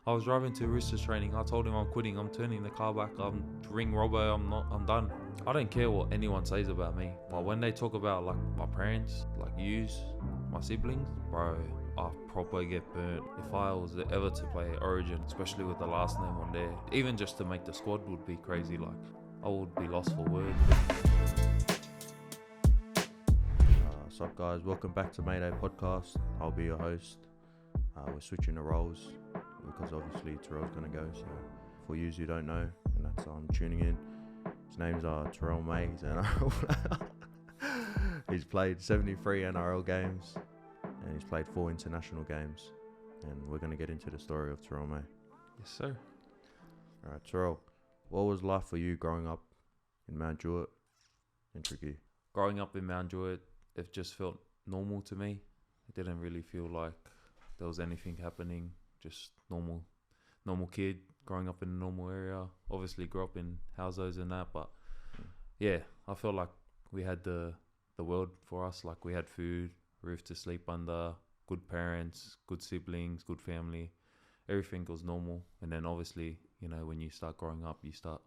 I was driving to Roosters training. I told him I'm quitting. I'm turning the car back. I'm ring Robbo. I'm done. I don't care what anyone says about me. But when they talk about like my parents, like yous, my siblings, bro, I probably get burnt. If I was ever to play Origin, especially with the last name on there, even just to make the squad would be crazy. Like I would be lost for words. What's up, guys? Welcome back to Mayday Podcast. I'll be your host. We're switching the roles because obviously Terrell's going to go. So for you who don't know, and that's I'm tuning in. His name's Terrell May. He's an NRL. He's played 73 NRL games and he's played 4 international games. And we're going to get into the story of Terrell May. Yes, sir. All right, Terrell, what was life for you growing up in Mt Druitt in Tricky? Growing up in Mt Druitt, it just felt normal to me. It didn't really feel like there was anything happening. Just normal kid growing up in a normal area. Obviously grew up in houses and that, but yeah, I felt like we had the world for us. Like we had food, roof to sleep under, good parents, good siblings, good family. Everything was normal. And then obviously, you know, when you start growing up, you start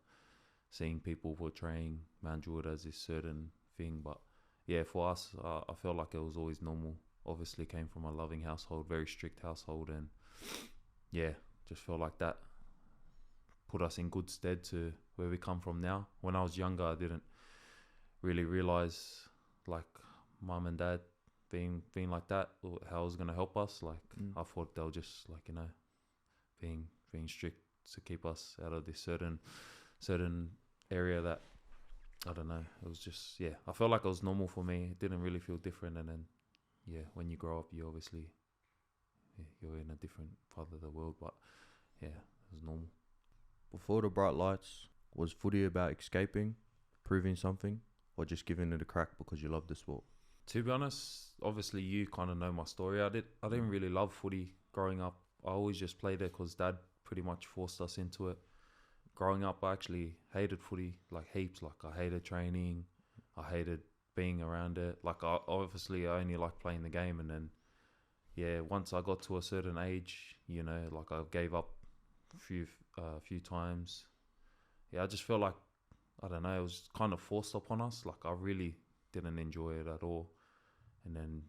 seeing people portraying Mt Druitt as this certain thing. But yeah, for us, I felt like it was always normal. Obviously came from a loving household, very strict household, and yeah, just felt like that put us in good stead to where we come from now. When I was younger, I didn't really realize like mum and dad being like that, or how it was going to help us. Like I thought they were just like, you know, being strict to keep us out of this certain area that, I don't know, it was just, yeah, I felt like it was normal for me. It didn't really feel different. And then yeah, when you grow up, you obviously, you're in a different part of the world, but yeah, it was normal. Before the bright lights, was footy about escaping, proving something, or just giving it a crack because you love the sport? To be honest, obviously you kind of know my story. I didn't really love footy growing up. I always just played it because dad pretty much forced us into it. Growing up, I actually hated footy, like heaps. Like I hated training, I hated being around it. Like I only liked playing the game, and then yeah, once I got to a certain age, you know, like I gave up a few times. Yeah, I just felt like, I don't know, it was kind of forced upon us. Like I really didn't enjoy it at all. And then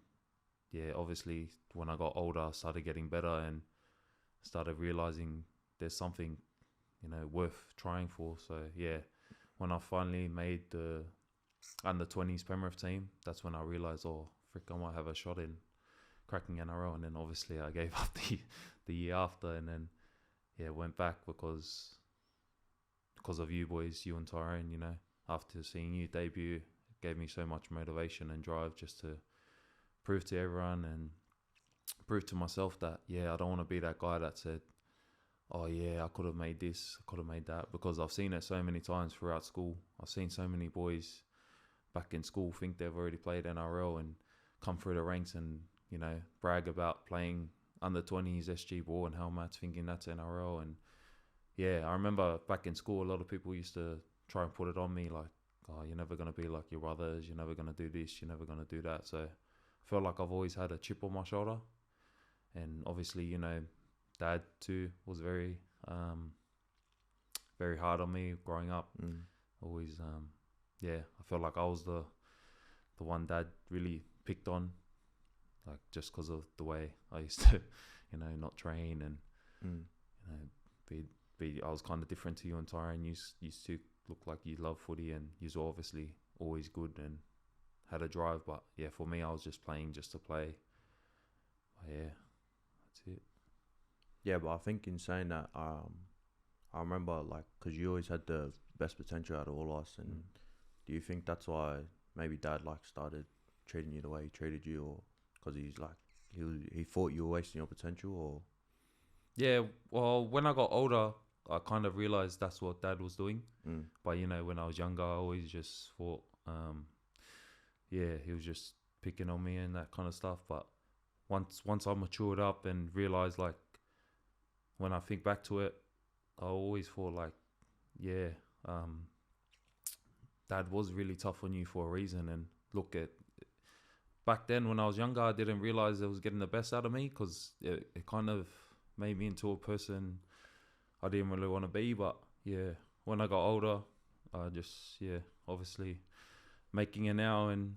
yeah, obviously when I got older, I started getting better and started realizing there's something, you know, worth trying for. So yeah, when I finally made the under 20s Penrith team, that's when I realized, oh frick, I might have a shot in cracking NRL. And then obviously I gave up the year after, and then yeah, went back because of you boys, you and Tyrone, you know, after seeing you debut, it gave me so much motivation and drive just to prove to everyone and prove to myself that yeah, I don't want to be that guy that said, oh yeah, I could have made this, I could have made that, because I've seen it so many times throughout school. I've seen so many boys back in school think they've already played NRL and come through the ranks and, you know, brag about playing under 20s SG ball and helmets, thinking that's NRL. And yeah, I remember back in school, a lot of people used to try and put it on me like, oh, you're never going to be like your brothers, you're never going to do this, you're never going to do that. So I felt like I've always had a chip on my shoulder. And obviously, you know, dad too was very hard on me growing up. Always, yeah, I felt like I was the one dad really picked on, like just because of the way I used to, you know, not train and you know, I was kind of different to you and Tyrone. You used to look like you love footy and you were obviously always good and had a drive. But yeah, for me, I was just playing just to play. But yeah, that's it. Yeah, but I think in saying that, I remember like, because you always had the best potential out of all us, and do you think that's why maybe dad like started treating you the way he treated you, or because he's like he thought you were wasting your potential? Or yeah, well, when I got older, I kind of realized that's what dad was doing. But you know, when I was younger, I always just thought, yeah, he was just picking on me and that kind of stuff. But once I matured up and realized, like, when I think back to it, I always thought like, yeah, dad was really tough on you for a reason. And look at back then when I was younger, I didn't realize it was getting the best out of me, because it kind of made me into a person I didn't really want to be. But yeah, when I got older, I just, obviously making it now and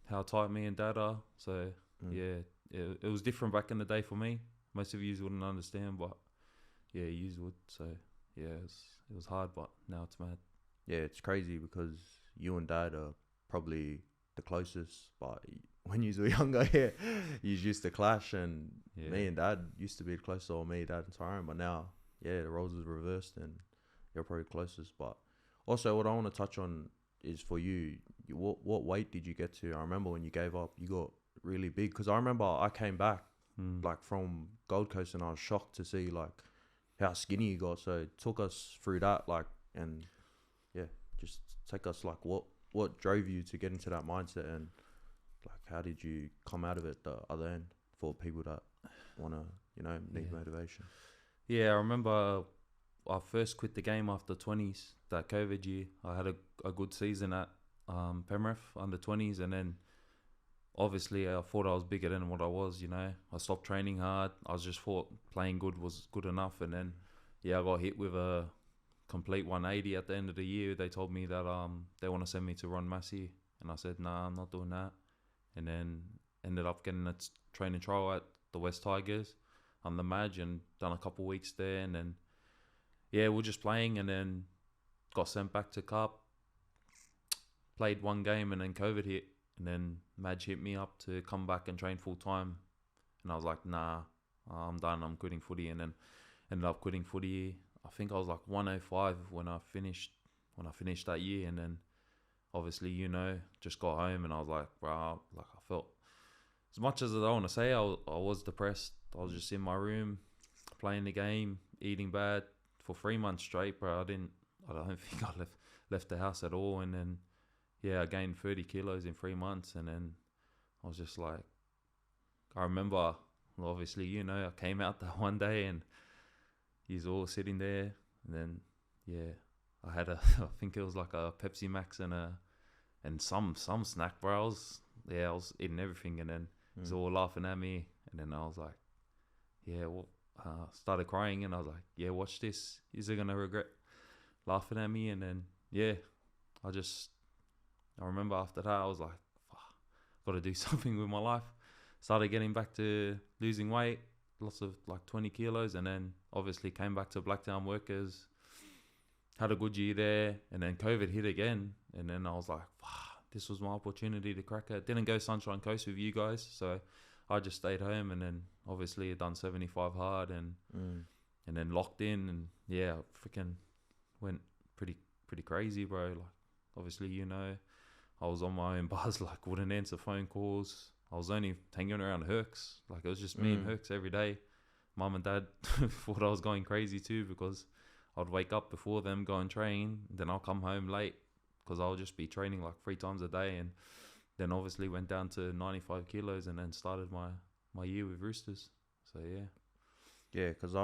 how tight me and Dad are. So it was different back in the day for me. Most of you wouldn't understand, but yeah, you would. So yeah, it was hard, but now it's mad. Yeah, it's crazy because you and Dad are probably the closest, but when you were younger, you used to clash, and me and Dad used to be the closest, or me, Dad, and Tyrone, but now, the roles is reversed, and you're probably closest. But also, what I want to touch on is for you, what weight did you get to? I remember when you gave up, you got really big, because I remember I came back like from Gold Coast, and I was shocked to see like how skinny you got. So took us through that, like, and just take us like what drove you to get into that mindset, and like how did you come out of it the other end for people that want to need motivation? I remember I first quit the game after 20s, that COVID year. I had a good season at Penrith under 20s, and then obviously I thought I was bigger than what I was. I stopped training hard. I was just thought playing good was good enough, and then I got hit with a complete 180 at the end of the year. They told me that they want to send me to Ron Massey, and I said nah, I'm not doing that. And then ended up getting a training trial at the West Tigers under Madge, and done a couple of weeks there, and then we're just playing, and then got sent back to Cup, played one game, and then COVID hit, and then Madge hit me up to come back and train full time, and I was like, nah, I'm done, I'm quitting footy. And then ended up quitting footy. I think I was like 105 when I finished that year, and then obviously just got home, and I was like, bro, like I felt, as much as I don't want to say, I was depressed. I was just in my room playing the game, eating bad for 3 months straight, bro. I don't think I left the house at all, and then I gained 30 kilos in 3 months, and then I was just like, I remember obviously I came out that one day, and he's all sitting there, and then I had I think it was like a Pepsi Max and some snack, bro. I was eating everything, and then he's all laughing at me, and then I was like, started crying, and I was like, watch this, is he gonna regret laughing at me? And then I remember after that I was like, got to do something with my life. Started getting back to losing weight, lots of like 20 kilos, and then obviously came back to Blacktown Workers, had a good year there, and then COVID hit again, and then I was like, this was my opportunity to crack it. Didn't go Sunshine Coast with you guys, so I just stayed home, and then obviously done 75 hard, and then locked in, and freaking went pretty crazy, bro. Like obviously I was on my own buzz, like wouldn't answer phone calls. I was only hanging around Hercs, like it was just me and Hercs every day. Mum and Dad thought I was going crazy too, because I'd wake up before them, go and train, then I'll come home late because I'll just be training like 3 times a day, and then obviously went down to 95 kilos, and then started my year with Roosters. So because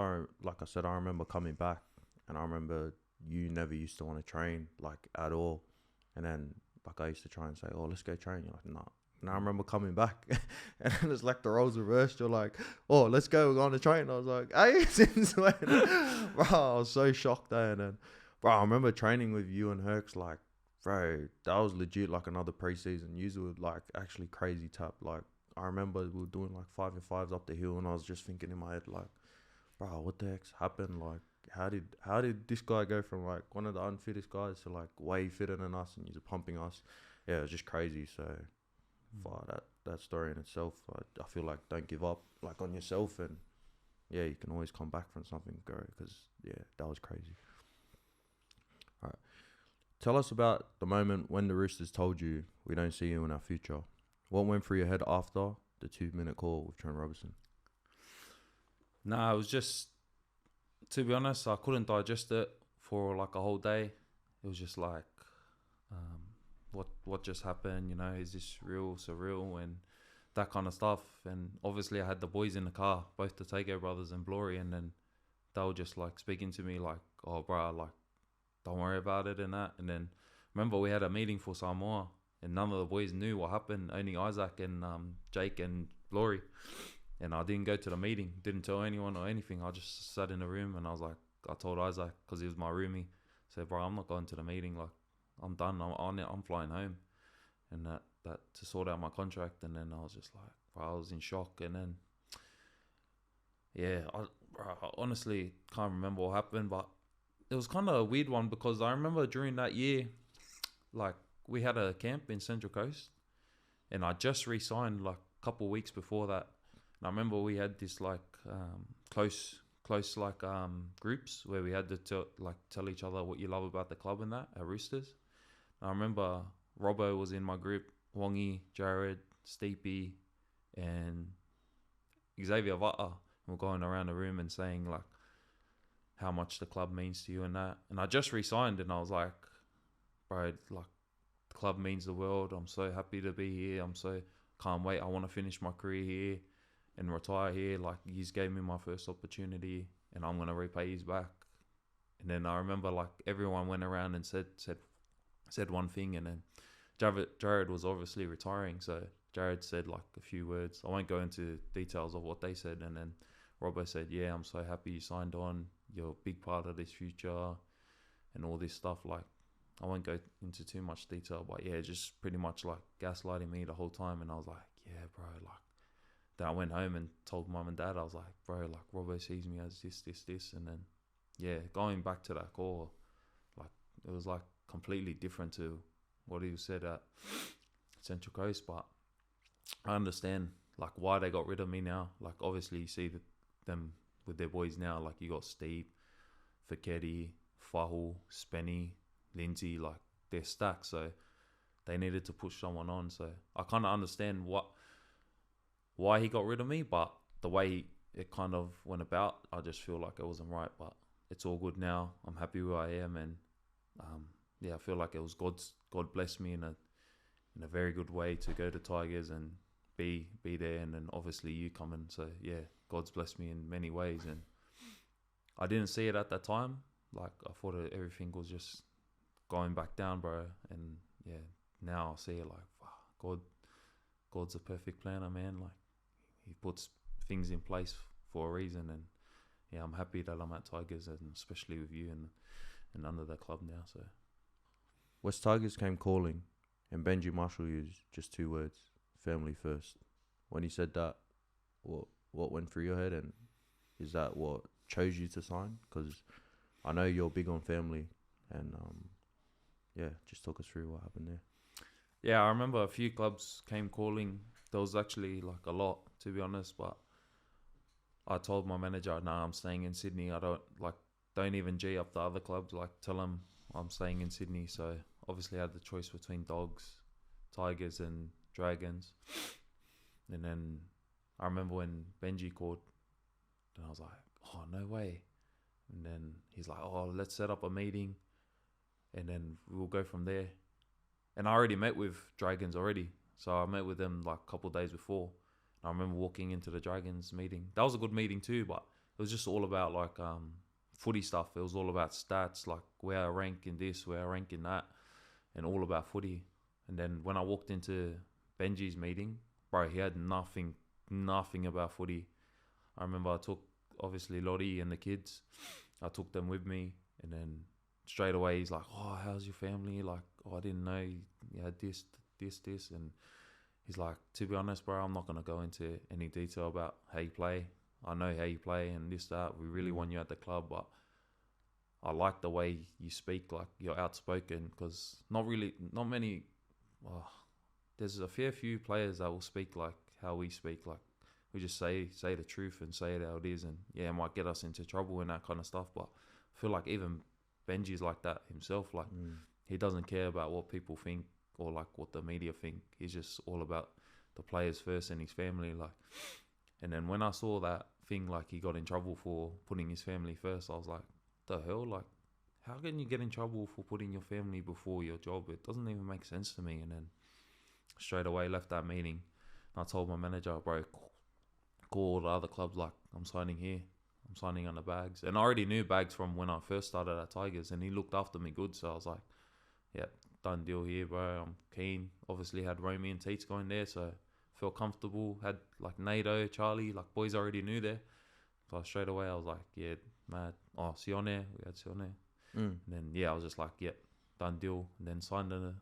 like I said, I remember coming back, and I remember you never used to want to train like at all, and then like I used to try and say, oh, let's go train. You're like, nah. And I remember coming back, and then it's like the roles reversed. You're like, oh, let's go, we're going to train. I was like, hey, since when? Bro, I was so shocked there. And then, bro, I remember training with you and Hercs, like, bro, that was legit like another preseason. You were like actually crazy tap. Like, I remember we were doing like 5-5s up the hill, and I was just thinking in my head, like, bro, what the heck's happened? Like, how did this guy go from like one of the unfittest guys to like way fitter than us, and he's pumping us? Yeah, it was just crazy. So that story in itself, I feel like don't give up like on yourself, and you can always come back from something, because that was crazy. All right, tell us about the moment when the Roosters told you we don't see you in our future. What went through your head after the 2-minute call with Trent Robertson? Nah, it was just, to be honest, I couldn't digest it for like a whole day. It was just like, what just happened? Is this real, surreal, and that kind of stuff. And obviously, I had the boys in the car, both the Tago brothers and Blory, and then they were just like speaking to me like, "Oh, bro, like, don't worry about it," and that. And then remember, we had a meeting for Samoa, and none of the boys knew what happened. Only Isaac and Jake and Blory. And I didn't go to the meeting, didn't tell anyone or anything. I just sat in the room and I was like, I told Isaac, because he was my roomie, I said, bro, I'm not going to the meeting. Like, I'm done. I'm flying home. And that to sort out my contract. And then I was just like, bro, I was in shock. And then, yeah, I honestly can't remember what happened, but it was kind of a weird one because I remember during that year, like, we had a camp in Central Coast and I just re-signed like a couple of weeks before that. And I remember we had this like close like groups where we had to tell each other what you love about the club and that at Roosters. And I remember Robbo was in my group, Wongi, Jared, Steepy, and Xavier Vata. We're going around the room and saying like how much the club means to you and that. And I just re-signed and I was like, bro, like the club means the world. I'm so happy to be here. Can't wait. I want to finish my career here and retire here. Like, he's gave me my first opportunity and I'm going to repay his back. And then I remember like everyone went around and said one thing, and then Jared was obviously retiring, so Jared said like a few words. I won't go into details of what they said. And then Robbo said, yeah, I'm so happy you signed on. You're a big part of this future and all this stuff. Like, I won't go into too much detail, but yeah, just pretty much like gaslighting me the whole time. And I was like, yeah, bro, like, then I went home and told mum and dad, I was like, bro, like, Robbo sees me as this. And then, yeah, going back to that call, like, it was like completely different to what he said at Central Coast. But I understand like why they got rid of me now. Like, obviously you see them with their boys now. Like, you got Steve, Fiketti, Fahu, Spenny, Lindsay, like, they're stacked. So they needed to push someone on. So I kind of understand why he got rid of me, but the way it kind of went about, I just feel like it wasn't right. But it's all good now. I'm happy where I am, and yeah, I feel like it was God blessed me in a very good way to go to Tigers and be there, and then obviously you coming. So yeah, God's blessed me in many ways, and I didn't see it at that time. Like, I thought everything was just going back down, bro. And yeah, now I see it like, wow, God's a perfect planner, man. Like, he puts things in place for a reason, and yeah, I'm happy that I'm at Tigers, and especially with you and under the club now. So West Tigers came calling, and Benji Marshall used just 2 words: family first. When he said that, what went through your head, and is that what chose you to sign? Because I know you're big on family, and yeah, just talk us through what happened there. Yeah, I remember a few clubs came calling. There was actually like a lot, to be honest, but I told my manager, nah, I'm staying in Sydney. I don't even G up the other clubs. Like, tell them I'm staying in Sydney. So obviously I had the choice between Dogs, Tigers and Dragons. And then I remember when Benji called, and I was like, oh, no way. And then he's like, oh, let's set up a meeting and then we'll go from there. And I already met with Dragons already. So I met with them like a couple of days before. And I remember walking into the Dragons meeting. That was a good meeting too, but it was just all about like footy stuff. It was all about stats, like where I rank in this, where I rank in that, and all about footy. And then when I walked into Benji's meeting, bro, he had nothing about footy. I remember I took, obviously, Lottie and the kids. I took them with me, and then straight away he's like, oh, how's your family? Like, oh, I didn't know you had this. And he's like, to be honest, bro, I'm not going to go into any detail about how you play. I know how you play and this, that. We really want you at the club, but I like the way you speak, like you're outspoken, because not many, there's a fair few players that will speak like how we speak. Like, we just say the truth and say it how it is, and yeah, it might get us into trouble and that kind of stuff, but I feel like even Benji's like that himself. Like, he doesn't care about what people think or like what the media think. He's just all about the players first and his family. Like, and then when I saw that thing, like he got in trouble for putting his family first, I was like, the hell? Like, how can you get in trouble for putting your family before your job? It doesn't even make sense to me. And then straight away left that meeting. And I told my manager, bro, call all the other clubs, like, I'm signing here. I'm signing on the Bags. And I already knew Bags from when I first started at Tigers, and he looked after me good. So I was like, yeah, done deal here, bro. I'm keen. Obviously had Romy and Teats going there, so felt comfortable. Had like NATO, Charlie, like boys I already knew there. So straight away I was like, yeah, mad. Oh, Sione, we had Sione. And then yeah, I was just like, yep, done deal. And then signed in I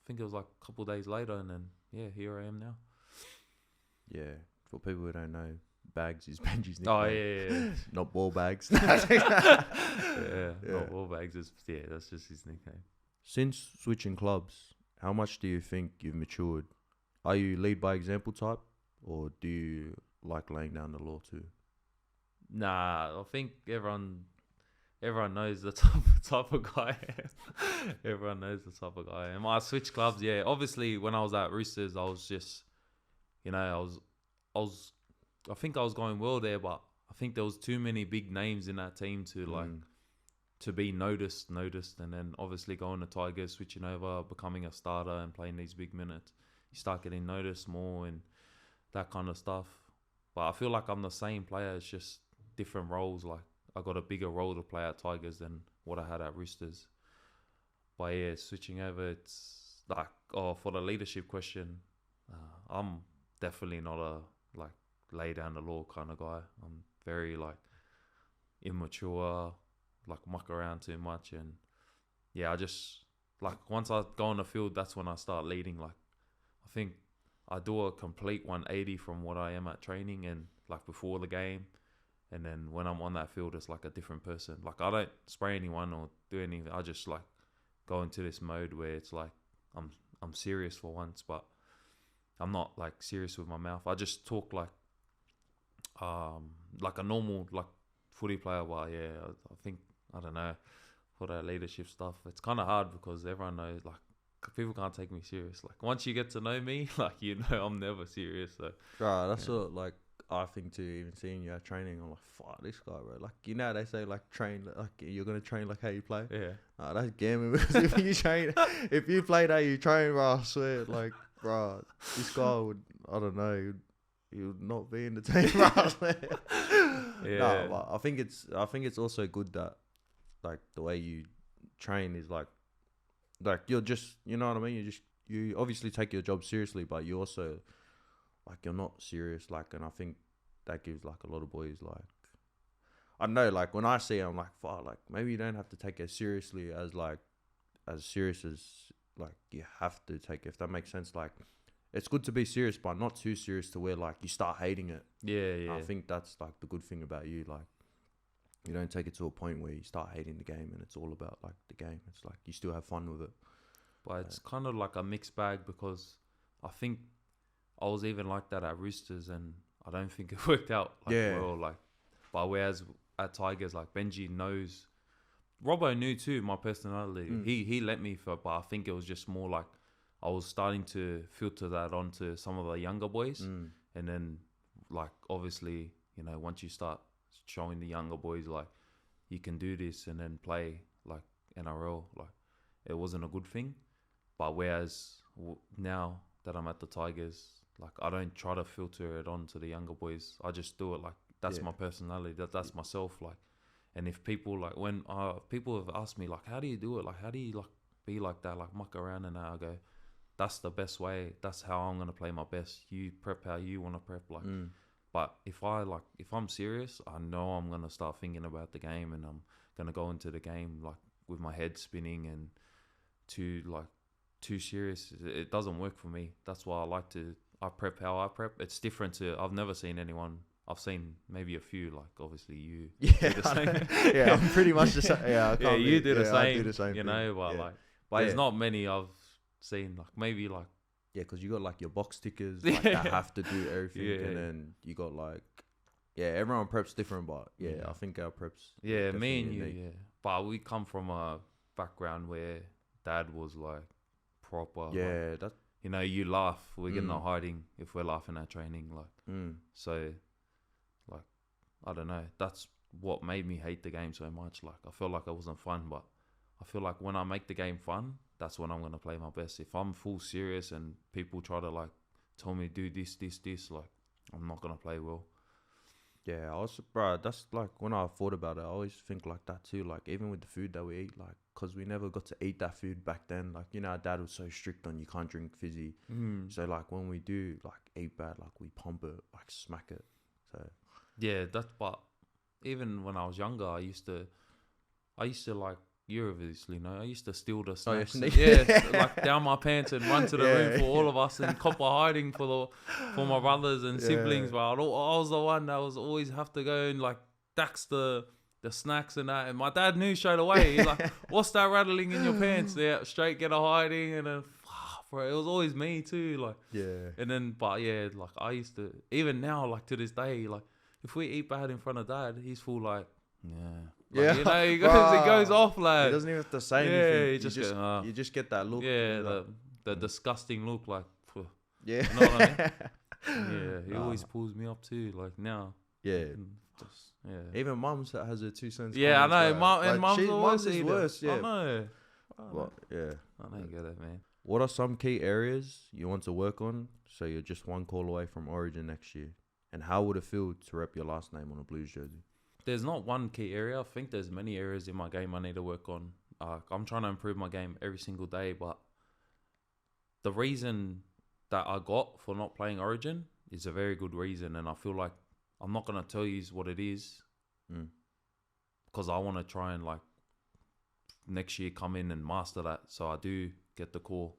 think it was like a couple of days later, and then yeah, here I am now. Yeah, for people who don't know, Bags is Benji's nickname. Oh yeah. Not ball bags. yeah, not ball bags. That's just his nickname. Since switching clubs, how much do you think you've matured? Are you lead by example type, or do you like laying down the law too? Nah, I think everyone knows the type of guy I am. Everyone knows the type of guy I am. I switched clubs, yeah. Obviously, when I was at Roosters, I was just, I think I was going well there, but I think there was too many big names in that team to be noticed. And then obviously going to Tigers, switching over, becoming a starter and playing these big minutes, you start getting noticed more and that kind of stuff. But I feel like I'm the same player. It's just different roles. Like I got a bigger role to play at Tigers than what I had at Roosters. But yeah, switching over, it's like, for the leadership question, I'm definitely not a like lay down the law kind of guy. I'm very like immature, like muck around too much, and yeah, I just like once I go on the field, that's when I start leading. Like I think I do a complete 180 from what I am at training and like before the game, and then when I'm on that field, it's like a different person. Like I don't spray anyone or do anything. I just like go into this mode where it's like I'm serious for once, but I'm not like serious with my mouth. I just talk like a normal like footy player. But yeah, I think, I don't know, for that leadership stuff, it's kind of hard because everyone knows, like, people can't take me serious. Like once you get to know me, like, I'm never serious. So right, that's what like I think too. Even seeing you at training, I'm like, fuck this guy, bro. Like they say like train, like you're gonna train like how you play. Yeah. That's gambling because if you play how you train, bro, I swear, like, bro, this guy would, I don't know, he would not be in the team, bro. I swear. Yeah. No, but I think it's also good that like the way you train is like you're just, you know what I mean. You obviously take your job seriously, but you also like you're not serious. Like, and I think that gives like a lot of boys like, I don't know, like when I see it, I'm like, fuck, like maybe you don't have to take it seriously as serious as like you have to take it, if that makes sense. Like it's good to be serious, but not too serious to where like you start hating it. Yeah. I think that's like the good thing about you. Like you don't take it to a point where you start hating the game and it's all about like the game. It's like you still have fun with it. But it's kind of like a mixed bag because I think I was even like that at Roosters and I don't think it worked out well. Like, but whereas at Tigers, like Benji knows, Robbo knew too my personality. He let me for, but I think it was just more like I was starting to filter that onto some of the younger boys, and then like obviously once you start showing the younger boys like you can do this and then play like NRL, like it wasn't a good thing. But whereas now that I'm at the Tigers, like I don't try to filter it on to the younger boys. I just do it like that's my personality. That's myself. Like, and if people like when people have asked me like, how do you do it? Like, how do you like be like that? Like muck around, and I go, that's the best way. That's how I'm gonna play my best. You prep how you want to prep. Like, but if I'm serious, I know I'm gonna start thinking about the game, and I'm gonna go into the game like with my head spinning and too serious. It doesn't work for me. That's why I prep how I prep. It's different to, I've never seen anyone, I've seen maybe a few, like obviously you do the same. Yeah, I'm pretty much the same. Yeah, you do the same, I do the same thing. But there's not many I've seen, like maybe like, yeah, because you got like your box tickers like, that have to do everything, and then you got like, everyone preps different, but I think our preps, me and you, but we come from a background where dad was like proper, that's, you laugh, we're not hiding if we're laughing at training, like so like I don't know, that's what made me hate the game so much. Like I felt like it wasn't fun, but I feel like when I make the game fun, that's when I'm gonna play my best. If I'm full serious and people try to like tell me do this, like I'm not gonna play well. Yeah, I was, bro, that's like when I thought about it, I always think like that too. Like, even with the food that we eat, like, because we never got to eat that food back then. Like, you know, our dad was so strict on you can't drink fizzy. So, like, when we do, like, eat bad, like, we pump it, like, smack it. So, Yeah, but even when I was younger, I used to like, you obviously know, I used to steal the snacks. Like down my pants and run to the room for all of us and copper hiding for my brothers and siblings. But I was the one that was always have to go and like dax the snacks and that. And my dad knew straight away. He's like, "What's that rattling in your pants?" Yeah, straight get a hiding. And then, bro, it was always me too. Like, And then, but yeah, like I used to, even now, like to this day, like if we eat bad in front of dad, he's full like, Like, you know, he goes off, like. He doesn't even have to say anything. You just get that look. Yeah, the disgusting look, like. Yeah. You know what I mean? Yeah, he always pulls me up too, like now. Yeah. Even mum's has her 2 cents. Yeah, I know. Mum's is worse. Yeah. I know. Well, yeah. I don't get it, man. What are some key areas you want to work on so you're just one call away from Origin next year? And how would it feel to rep your last name on a Blues jersey? There's not one key area. I think there's many areas in my game I need to work on. I'm trying to improve my game every single day, but the reason that I got for not playing Origin is a very good reason, and I feel like I'm not going to tell you what it is because I want to try and like next year come in and master that, so I do get the call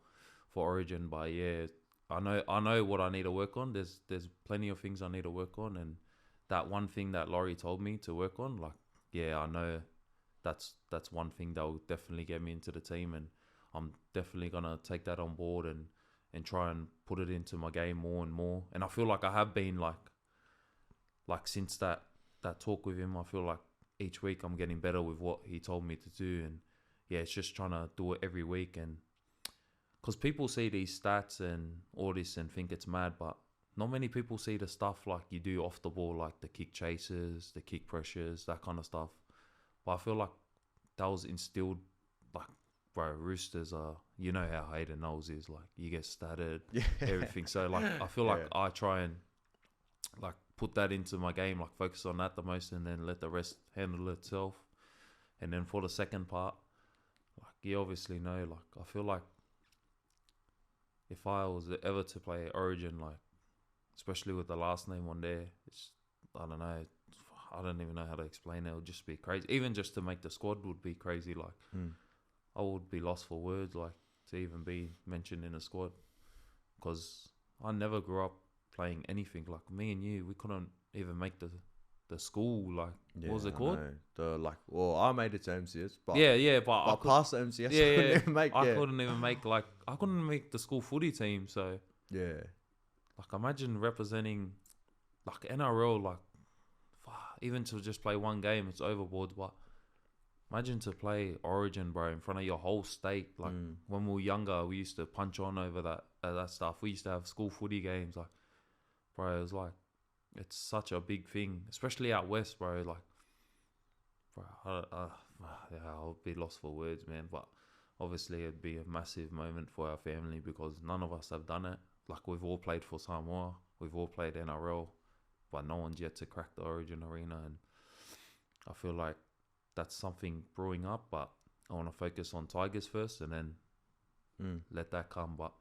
for Origin. But yeah, I know what I need to work on. There's plenty of things I need to work on, and that one thing that Laurie told me to work on, like, yeah, I know that's one thing that will definitely get me into the team, and I'm definitely gonna take that on board and try and put it into my game more and more. And I feel like I have been like since that talk with him, I feel like each week I'm getting better with what he told me to do, and yeah, it's just trying to do it every week. And because people see these stats and all this and think it's mad, but not many people see the stuff like you do off the ball, like the kick chases, the kick pressures, that kind of stuff. But I feel like that was instilled, like, bro, Roosters are, you know how Hayden Knowles is, like, you get statted, everything. So, like, I feel like I try and, like, put that into my game, like, focus on that the most, and then let the rest handle itself. And then for the second part, like, you obviously know, like, I feel like if I was ever to play Origin, like, especially with the last name on there, it's, I don't know, I don't even know how to explain it. It would just be crazy. Even just to make the squad would be crazy. Like, I would be lost for words, like, to even be mentioned in a squad. Because I never grew up playing anything. Like, me and you, we couldn't even make the school, like, what was it called? I made it to MCS, but but I passed the MCS. I couldn't even make I couldn't make the school footy team. So like, imagine representing like NRL, like, even to just play one game, it's overboard. But imagine to play Origin, bro, in front of your whole state. Like, when we were younger, we used to punch on over that stuff. We used to have school footy games, like, bro, it was like, it's such a big thing, especially out west, bro. Like, bro, I'll be lost for words, man. But obviously, it'd be a massive moment for our family because none of us have done it. Like, we've all played for Samoa, we've all played NRL, but no one's yet to crack the Origin arena. And I feel like that's something brewing up, but I want to focus on Tigers first and then let that come. But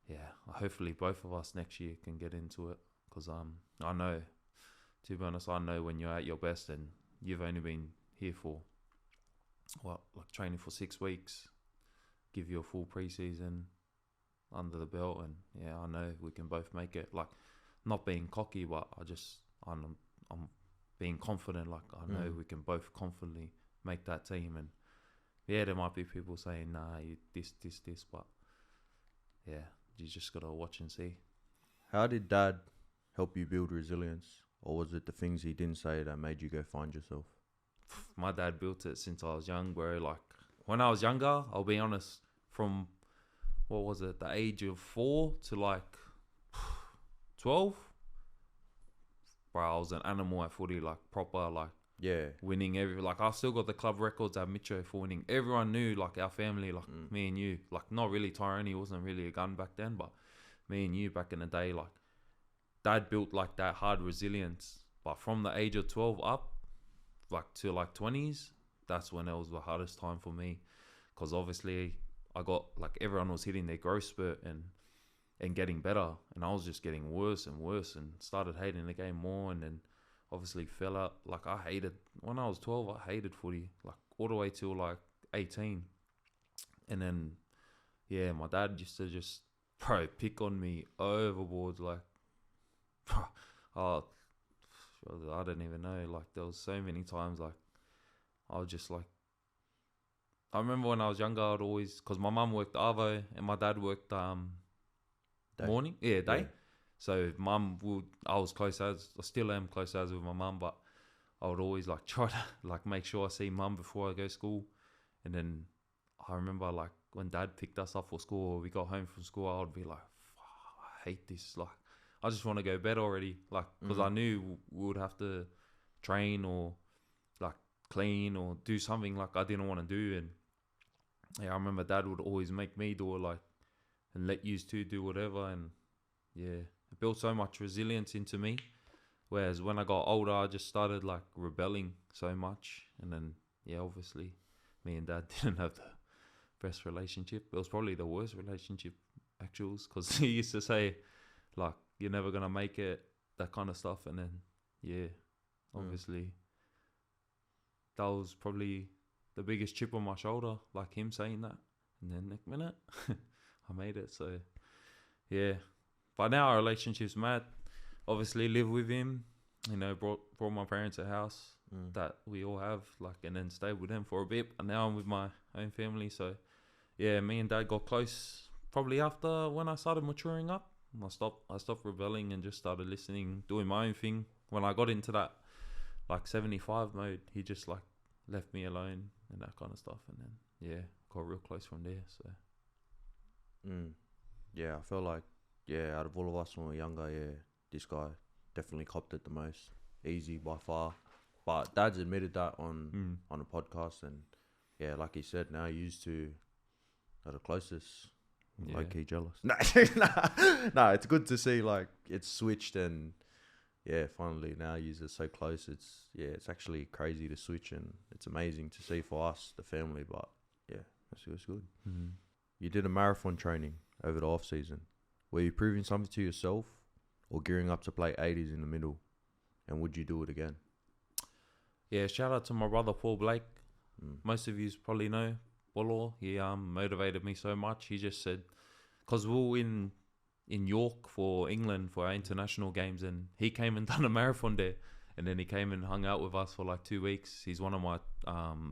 yeah, hopefully both of us next year can get into it. Because I know, to be honest, I know when you're at your best and you've only been here for, training for 6 weeks, give you a full preseason under the belt, and yeah, I know we can both make it. Like, not being cocky, but I'm being confident. Like, I know we can both confidently make that team. And yeah, there might be people saying, nah, you this, but yeah, you just gotta watch and see. How did Dad help you build resilience, or was it the things he didn't say that made you go find yourself? My dad built it since I was young, bro. Like, when I was younger, I'll be honest, from what was it, the age of 4 to like 12, bro, I was an animal at footy, like, proper, like, winning like, I still got the club records at Mitchell for winning. Everyone knew, like, our family, like, me and you, like, not really Tyrone, he wasn't really a gun back then, but me and you back in the day, like, Dad built like that hard resilience But from the age of 12 up, like to like 20s, that's when it was the hardest time for me. Because obviously I got, like, everyone was hitting their growth spurt and getting better. And I was just getting worse and worse and started hating the game more. And then obviously fell out. Like, when I was 12, I hated footy, like, all the way till like 18. And then, yeah, my dad used to just, pick on me overboard. Like, oh, I don't even know. Like, there was so many times, like, I was just like, I remember when I was younger, I'd always, because my mum worked Arvo and my dad worked Day. morning, day. Yeah. So I was close as, I still am close as with my mum, but I would always like try to like make sure I see mum before I go to school. And then I remember like when dad picked us up for school or we got home from school, I would be like, I hate this. Like, I just want to go bed already. Like, because I knew we would have to train or like clean or do something like I didn't want to do. And yeah, I remember dad would always make me do it, like, and let you two do whatever. And yeah, it built so much resilience into me. Whereas when I got older, I just started like rebelling so much. And then, yeah, obviously me and dad didn't have the best relationship. It was probably the worst relationship, actuals, because he used to say, like, you're never going to make it, that kind of stuff. And then, yeah, obviously that was probably the biggest chip on my shoulder, like him saying that. And then next minute, I made it. So, yeah. But now our relationship's mad. Obviously live with him, you know, brought my parents a house that we all have, like, and then stayed with them for a bit. And now I'm with my own family. So, yeah, me and dad got close probably after when I started maturing up. I stopped rebelling and just started listening, doing my own thing. When I got into that, like, 75 mode, he just, like, left me alone and that kind of stuff. And then, yeah, got real close from there. So, yeah, I feel like, out of all of us when we were younger, this guy definitely copped it the most. Easy by far. But dad's admitted that on a podcast, and yeah, like he said, now used to are the closest. yeah. Low-key jealous. No, it's good to see, like, it's switched, and yeah, finally now you're so close. It's actually crazy to switch, and it's amazing to see for us, the family. But yeah, it's good. You did a marathon training over the off season. Were you proving something to yourself, or gearing up to play 80s in the middle? And would you do it again? Yeah, shout out to my brother Paul Blake. Most of you probably know Bolo. He motivated me so much. He just said, because we were in York for England for our international games, and he came and done a marathon there. And then he came and hung out with us for like 2 weeks. He's one of my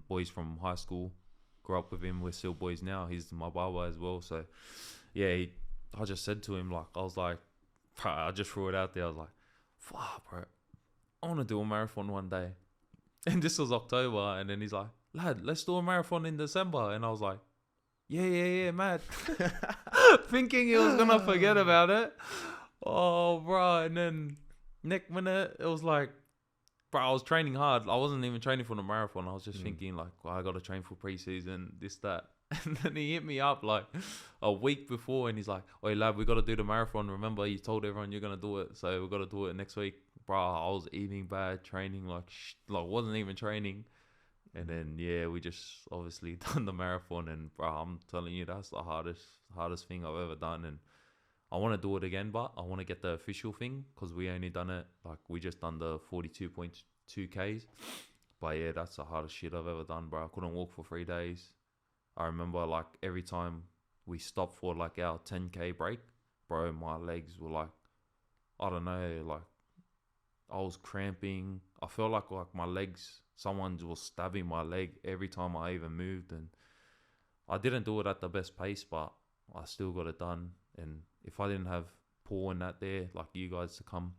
boys from high school. Grew up with him. We're still boys now. He's my baba as well. So, yeah, I just said to him, like, I was like, I just threw it out there. I was like, fuck, bro, I want to do a marathon one day. And this was October. And then he's like, lad, let's do a marathon in December. And I was like, yeah, mad. Thinking he was going to forget about it. Oh, bro. And then next minute, it was like, bro, I was training hard. I wasn't even training for the marathon. I was just thinking, like, well, I got to train for preseason, this, that. And then he hit me up like a week before, and he's like, "Oi, lad, we got to do the marathon. Remember, you told everyone you're gonna do it, so we got to do it next week." Bro, I was eating bad, training like wasn't even training. And then we just obviously done the marathon, and bro, I'm telling you, that's the hardest thing I've ever done. And I want to do it again, but I want to get the official thing, because we only done it, like, we just done the 42.2 Ks. But yeah, that's the hardest shit I've ever done, bro. I couldn't walk for 3 days. I remember, like, every time we stopped for, like, our 10K break, bro, my legs were, like, I don't know, like, I was cramping. I felt like my legs, someone was stabbing my leg every time I even moved. And I didn't do it at the best pace, but I still got it done. And if I didn't have Paul and that there, like you guys, to come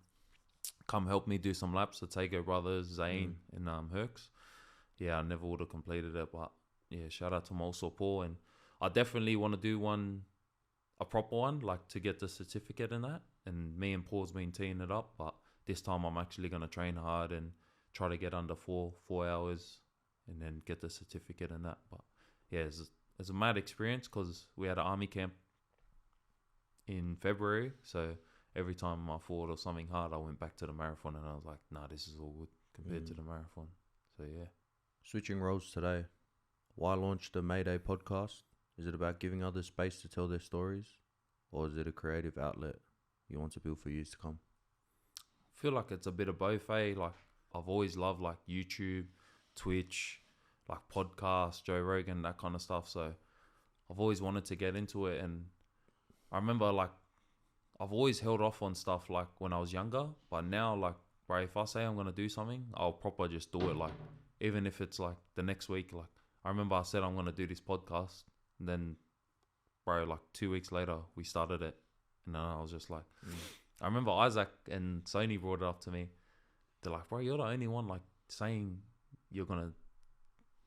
help me do some laps, the Tago brothers, Zane and Herx, I never would have completed it. But yeah, shout out to them also, Paul. And I definitely want to do a proper one, like, to get the certificate in that. And me and Paul's been teeing it up, but this time I'm actually going to train hard and try to get under 4 hours and then get the certificate in that. But yeah, it's a mad experience, because we had an army camp in February, so every time I thought of something hard, I went back to the marathon and I was like, nah, this is all good compared to the marathon. So yeah. Switching roles today. Why launch the Mayday podcast? Is it about giving others space to tell their stories? Or is it a creative outlet you want to build for years to come? I feel like it's a bit of both, eh? Like, I've always loved like YouTube, Twitch, like podcasts, Joe Rogan, that kind of stuff. So I've always wanted to get into it. And I remember like, I've always held off on stuff like when I was younger. But now, like, bro, if I say I'm going to do something, I'll proper just do it. Like, even if it's like the next week, like, I remember I said I'm going to do this podcast. And then, bro, like 2 weeks later, we started it. And then I was just like, I remember Isaac and Sony brought it up to me. They're like, bro, you're the only one like saying you're going to,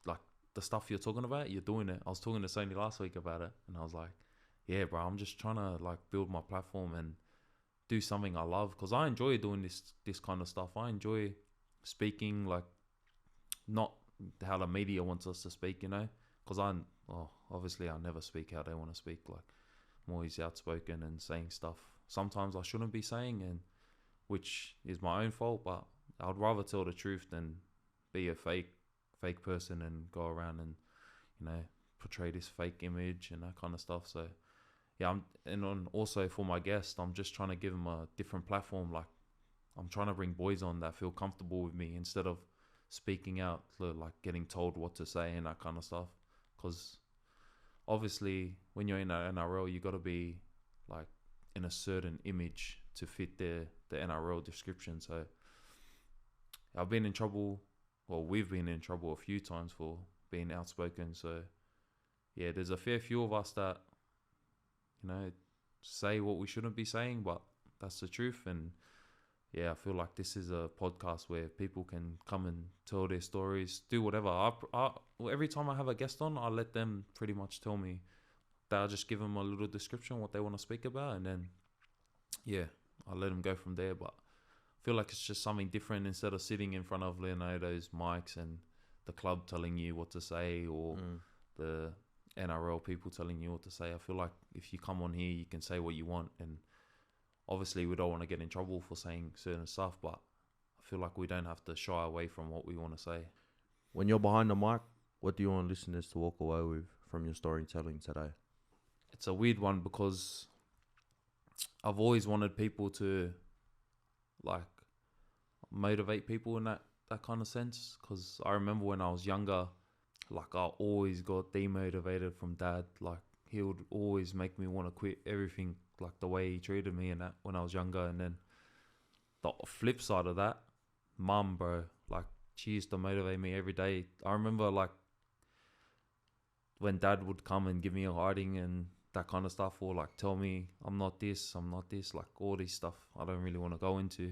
like, the stuff you're talking about, you're doing it. I was talking to Sony last week about it. And I was like, yeah, bro, I'm just trying to like build my platform and do something I love. Because I enjoy doing this kind of stuff. I enjoy speaking, like, not how the media wants us to speak, you know. Because obviously I never speak how they want to speak. Like, I'm always outspoken and saying stuff sometimes I shouldn't be saying, and which is my own fault. But I'd rather tell the truth than be a fake person and go around and, you know, portray this fake image and that kind of stuff. So yeah, also for my guests, I'm just trying to give them a different platform. Like, I'm trying to bring boys on that feel comfortable with me instead of speaking out, like getting told what to say and that kind of stuff. Because obviously when you're in the NRL, you got to be like in a certain image to fit the NRL description. So I've been in trouble, well, we've been in trouble a few times for being outspoken. So yeah, there's a fair few of us that, you know, say what we shouldn't be saying, but that's the truth. And yeah, I feel like this is a podcast where people can come and tell their stories, do whatever. Every time I have a guest on, I let them pretty much tell me. I'll just give them a little description, what they want to speak about, and then, yeah, I'll let them go from there. But I feel like it's just something different instead of sitting in front of Leonardo's mics and the club telling you what to say, or the NRL people telling you what to say. I feel like if you come on here, you can say what you want, and obviously we don't want to get in trouble for saying certain stuff, but I feel like we don't have to shy away from what we want to say. When you're behind the mic, what do you want listeners to walk away with from your storytelling today? It's a weird one because I've always wanted people to like motivate people in that kind of sense. Because I remember when I was younger, like I always got demotivated from dad. Like he would always make me want to quit everything, like the way he treated me and that when I was younger. And then the flip side of that, mum, bro, like she used to motivate me every day. I remember like when dad would come and give me a hiding and that kind of stuff, or like tell me I'm not this, like all this stuff I don't really want to go into.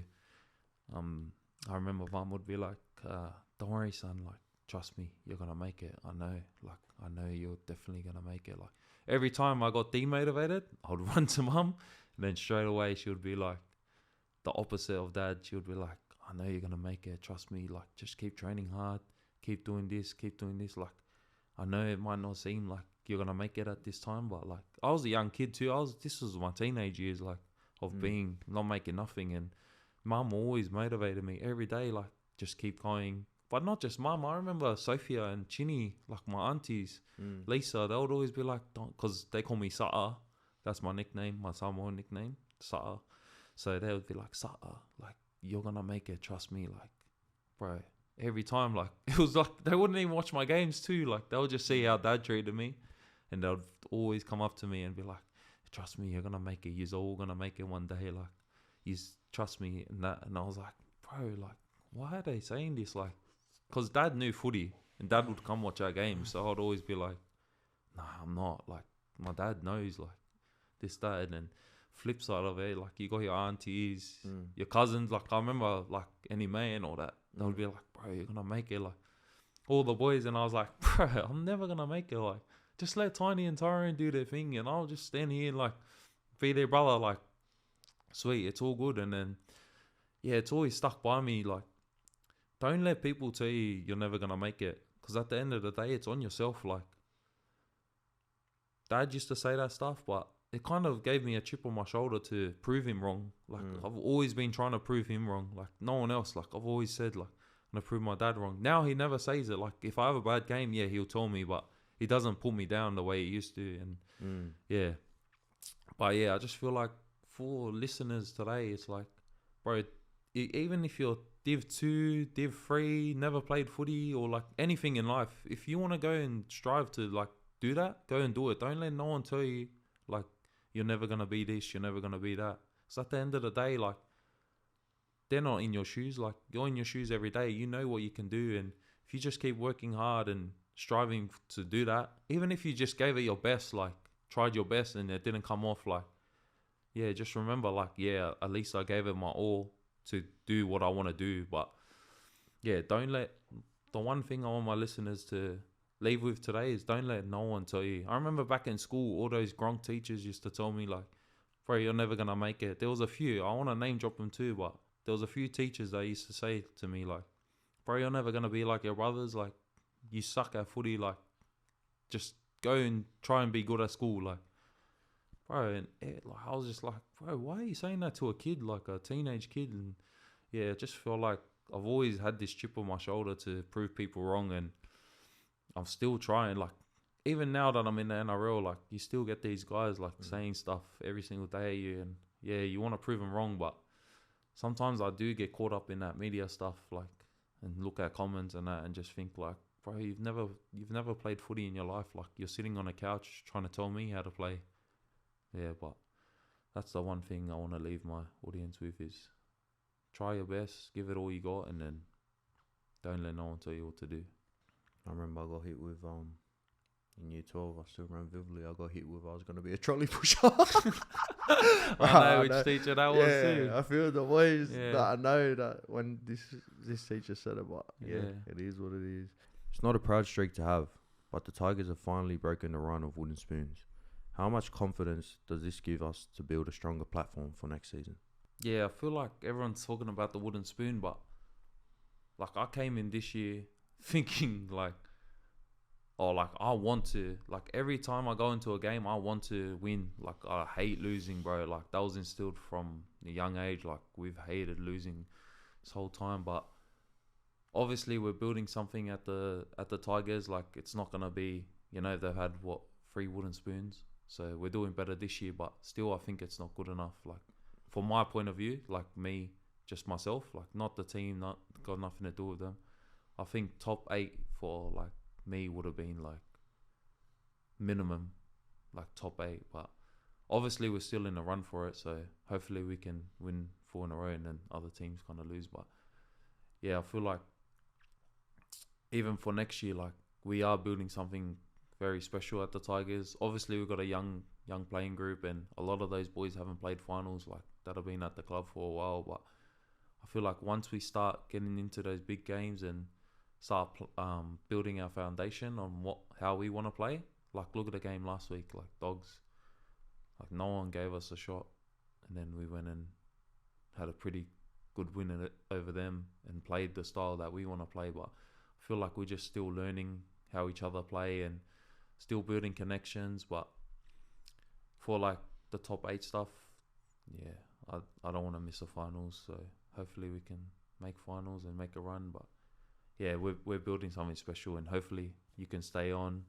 I remember mum would be like, don't worry son, like trust me, you're gonna make it. I know you're definitely gonna make it. Like every time I got demotivated, I would run to mum, and then straight away she would be like the opposite of dad. She would be like, I know you're gonna make it, trust me, like just keep training hard, keep doing this. Like I know it might not seem like you're gonna make it at this time, but like I was a young kid too. This was my teenage years, like of being not making nothing, and mum always motivated me every day, like just keep going. But not just mum. I remember Sophia and Chinny, like my aunties, Lisa. They would always be like, "Don't," because they call me Sata. That's my nickname, my Samoan nickname, Sata. So they would be like, Sata, like you're gonna make it. Trust me, like, bro. Every time, like it was like they wouldn't even watch my games too. Like they would just see how dad treated me, and they would always come up to me and be like, "Trust me, you're gonna make it. You're all gonna make it one day. Like, you trust me." And that, and I was like, bro, like, why are they saying this? Like, because dad knew footy, and dad would come watch our games, so I'd always be like, "Nah, I'm not." Like, my dad knows, like, this, that, and then flip side of it, like, you got your aunties, your cousins. Like, I remember, like, any May and all that. They would be like, bro, you're gonna make it, like, all the boys. And I was like, bro, I'm never gonna make it. Like, just let Tiny and Tyrone do their thing, and I'll just stand here and, like, be their brother. Like, sweet, it's all good. And then, yeah, it's always stuck by me. Like, don't let people tell you you're never gonna make it, because at the end of the day, it's on yourself. Like, dad used to say that stuff, but it kind of gave me a chip on my shoulder to prove him wrong. Like, I've always been trying to prove him wrong. Like, no one else. Like, I've always said, like, I'm going to prove my dad wrong. Now he never says it. Like, if I have a bad game, yeah, he'll tell me, but he doesn't pull me down the way he used to. And, yeah. But, yeah, I just feel like for listeners today, it's like, bro, even if you're Div 2, Div 3, never played footy or, like, anything in life, if you want to go and strive to, like, do that, go and do it. Don't let no one tell you, like, you're never going to be this, you're never going to be that. So at the end of the day, like, they're not in your shoes. Like, you're in your shoes every day. You know what you can do. And if you just keep working hard and striving to do that, even if you just gave it your best, like, tried your best and it didn't come off, like, yeah, just remember, like, yeah, at least I gave it my all to do what I want to do. But, yeah, don't let... The one thing I want my listeners to leave with today is don't let no one tell you. I remember back in school, all those Gronk teachers used to tell me, like, bro, you're never going to make it. There was a few, I want to name drop them too, but there was a few teachers that used to say to me, like, bro, you're never going to be like your brothers. Like, you suck at footy. Like, just go and try and be good at school. Like, bro, and like, I was just like, bro, why are you saying that to a kid, like a teenage kid? And yeah, I just feel like I've always had this chip on my shoulder to prove people wrong, and I'm still trying. Like, even now that I'm in the NRL, like, you still get these guys, like, saying stuff every single day at you, and yeah, you want to prove them wrong, but sometimes I do get caught up in that media stuff, like, and look at comments and that, and just think, like, bro, you've never played footy in your life. Like, you're sitting on a couch trying to tell me how to play. Yeah, but that's the one thing I want to leave my audience with is try your best, give it all you got, and then don't let no one tell you what to do. I remember I got hit with in year 12. I still remember vividly. I got hit with I was going to be a trolley pusher. I know which teacher that was too. I feel the ways that I know that when this teacher said it, but it is what it is. It's not a proud streak to have, but the Tigers have finally broken the run of wooden spoons. How much confidence does this give us to build a stronger platform for next season? Yeah, I feel like everyone's talking about the wooden spoon, but like, I came in this year thinking, like, oh, like, I want to, like, every time I go into a game, I want to win. Like, I hate losing, bro. Like, that was instilled from a young age. Like, we've hated losing this whole time. But obviously, we're building something at the Tigers. Like, it's not going to be, you know, they've had, 3 wooden spoons. So we're doing better this year. But still, I think it's not good enough. Like, from my point of view, like, me, just myself, like, not the team, not got nothing to do with them. I think top 8 for, like, me would have been, like, minimum, like, top 8. But obviously we're still in a run for it, so hopefully we can win 4 in a row and then other teams kind of lose. But yeah, I feel like even for next year, like, we are building something very special at the Tigers. Obviously we've got a young playing group, and a lot of those boys haven't played finals, like, that have been at the club for a while. But I feel like once we start getting into those big games and start building our foundation on how we want to play. Like, look at the game last week, like, Dogs. Like, no one gave us a shot, and then we went and had a pretty good win at it over them and played the style that we want to play. But I feel like we're just still learning how each other play and still building connections. But for, like, the top 8 stuff, yeah, I don't want to miss a finals. So hopefully we can make finals and make a run. But yeah, we're building something special, and hopefully you can stay on.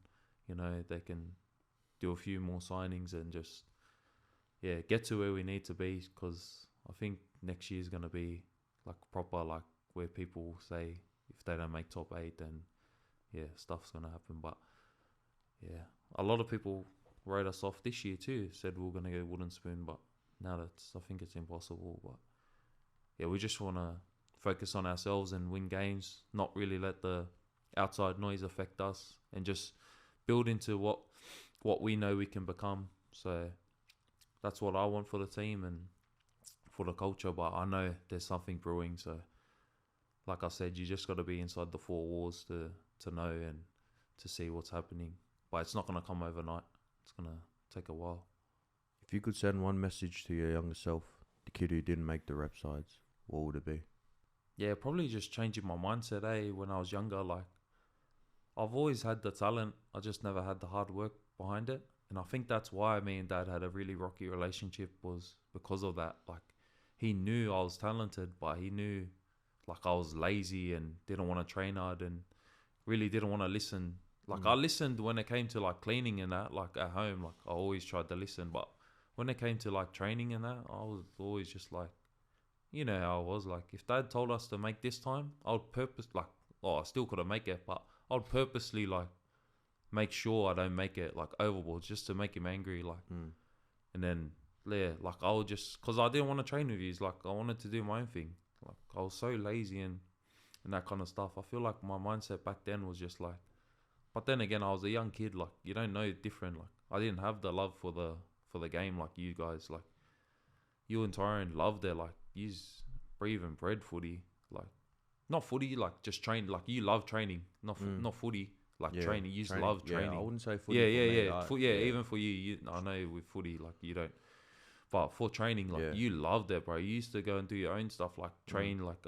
You know, they can do a few more signings and just, yeah, get to where we need to be, because I think next year is going to be, like, proper, like, where people say if they don't make top 8, then, yeah, stuff's going to happen. But, yeah, a lot of people wrote us off this year too, said we were going to get a wooden spoon, but now I think it's impossible. But, yeah, we just want to focus on ourselves and win games, not really let the outside noise affect us, and just build into what we know we can become. So that's what I want for the team and for the culture. But I know there's something brewing. So, like I said, you just got to be inside the 4 walls to know and to see what's happening. But it's not going to come overnight. It's going to take a while. If you could send one message to your younger self, the kid who didn't make the rep sides, what would it be? Yeah, probably just changing my mindset, when I was younger. Like, I've always had the talent, I just never had the hard work behind it. And I think that's why me and Dad had a really rocky relationship, was because of that. Like, he knew I was talented, but he knew like I was lazy and didn't want to train hard and really didn't want to listen. Like, I listened when it came to like cleaning and that, like at home, like I always tried to listen. But when it came to like training and that, I was always just like, you know how I was. Like, if Dad told us to make this time, I would I still couldn't make it, but I'd purposely like make sure I don't make it like overboard just to make him angry. Like, and then yeah, like I would just, cause I didn't want to train with you. Like, I wanted to do my own thing. Like, I was so lazy and that kind of stuff. I feel like my mindset back then was just like, but then again, I was a young kid. Like, you don't know different. Like, I didn't have the love for the game like you guys. Like, you and Tyrone loved it. Like, you's breathe and bred footy. Like, not footy, like just train. Like, you love training, not footy. Like, training. You just love training. Yeah, I wouldn't say footy. Yeah. Even for you, I know with footy, like you don't. But for training, like you loved it, bro. You used to go and do your own stuff, like train, like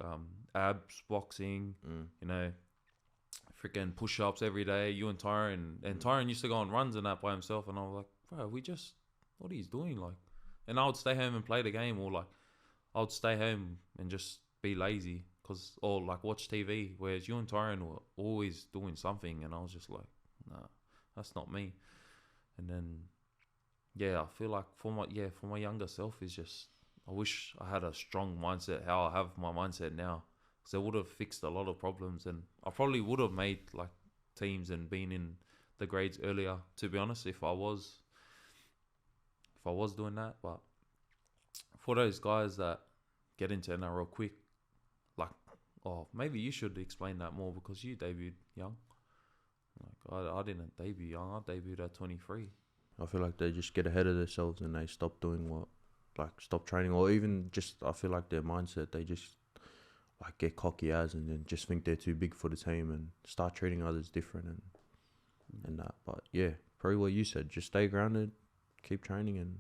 abs, boxing, you know, freaking push-ups every day. You and Tyrone, and Tyrone used to go on runs and that by himself, and I was like, bro, what he's doing, like. And I would stay home and play the game, or like I would stay home and just be lazy, or like watch TV. Whereas you and Tyrone were always doing something, and I was just like, nah, that's not me. And then, yeah, I feel like for my younger self is just, I wish I had a strong mindset how I have my mindset now, because it would have fixed a lot of problems, and I probably would have made like teams and been in the grades earlier, to be honest, if I was doing that. But for those guys that get into NRL quick, like, maybe you should explain that more, because you debuted young. Like, I didn't debut young. I debuted at 23. I feel like they just get ahead of themselves and they stop doing stop training, or even just, I feel like their mindset, they just like get cocky as and then just think they're too big for the team and start treating others different and that. But yeah, probably what you said, just stay grounded, keep training, and